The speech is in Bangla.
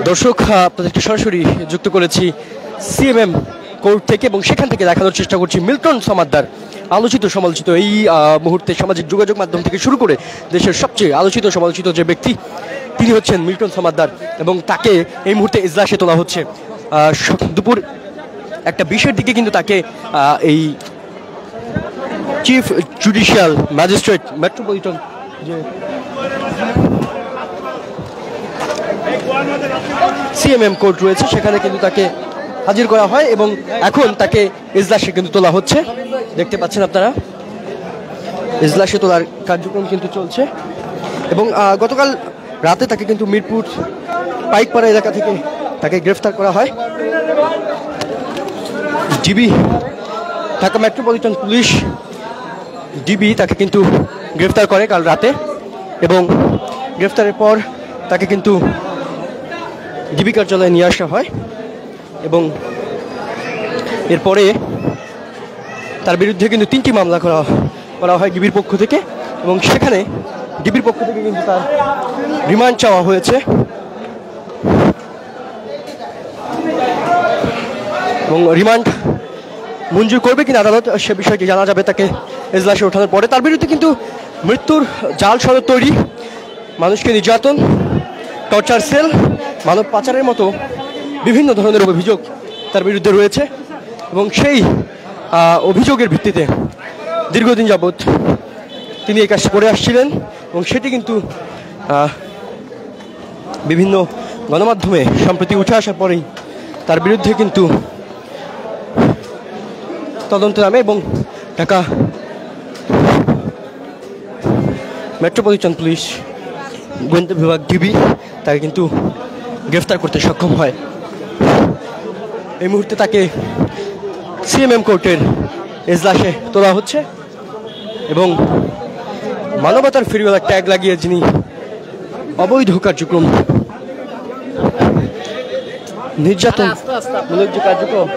দর্শক, আপনাদেরকে সরাসরি যুক্ত করেছি সিএমএম কোর্ট থেকে এবং সেখান থেকে দেখানোর চেষ্টা করছি মিল্টন সমাদ্দার আলোচিত সমালোচিত এই মুহূর্তে সামাজিক যোগাযোগ মাধ্যম থেকে শুরু করে দেশের সবচেয়ে আলোচিত সমালোচিত যে ব্যক্তি তিনি হচ্ছেন মিল্টন সমাদ্দার এবং তাকে এই মুহূর্তে ইজলাসে তোলা হচ্ছে। দুপুর 1:20-এর দিকে কিন্তু তাকে এই চিফ জুডিশিয়াল ম্যাজিস্ট্রেট মেট্রোপলিটন যে সিএমএম কোর্ট রয়েছে সেখানে কিন্তু তাকে হাজির করা হয় এবং এখন তাকে ইজলাসে কিন্তু তোলা হচ্ছে। দেখতে পাচ্ছেন আপনারা ইজলাসে তোলার কার্যক্রম কিন্তু চলছে এবং গতকাল রাতে তাকে কিন্তু মিরপুর পাইকপাড়া এলাকা থেকে তাকে গ্রেফতার করা হয়। DB Dhaka metropolitan police DB তাকে কিন্তু গ্রেফতার করে কাল রাতে এবং গ্রেফতারের পর তাকে কিন্তু ডিবি কার্যালয়ে নিয়ে আসা হয় এবং এরপরে তার বিরুদ্ধে কিন্তু 3টি মামলা করা হয় ডিবির পক্ষ থেকে এবং সেখানে ডিবির পক্ষ থেকে কিন্তু তার রিমান্ড চাওয়া হয়েছে এবং রিমান্ড মঞ্জুর করবে কিনা আদালত সে বিষয়টি জানা যাবে তাকে এজলাসে ওঠানোর পরে। তার বিরুদ্ধে কিন্তু মৃত্যুর জাল সনদ তৈরি, মানুষকে নির্যাতন, টর্চার সেল, মানব পাচারের মতো বিভিন্ন ধরনের অভিযোগ তার বিরুদ্ধে রয়েছে এবং সেই অভিযোগের ভিত্তিতে দীর্ঘদিন যাবৎ তিনি এই কাজটি করে আসছিলেন এবং সেটি কিন্তু বিভিন্ন গণমাধ্যমে সম্প্রতি উঠে আসার পরেই তার বিরুদ্ধে কিন্তু তদন্ত নামে এবং ঢাকা মেট্রোপলিটন পুলিশ গোয়েন্দা বিভাগ ডিবি তাকে কিন্তু গ্রেফতার করতে সক্ষম হয়। এই মুহূর্তে তাকে সিএমএম কোর্টের এজলাসে তোলা হচ্ছে এবং মানবতার ফেরিওয়ালা ট্যাগ লাগিয়ে যিনি অবৈধ কার্যক্রম নির্যাতনমূলক যে কার্যক্রম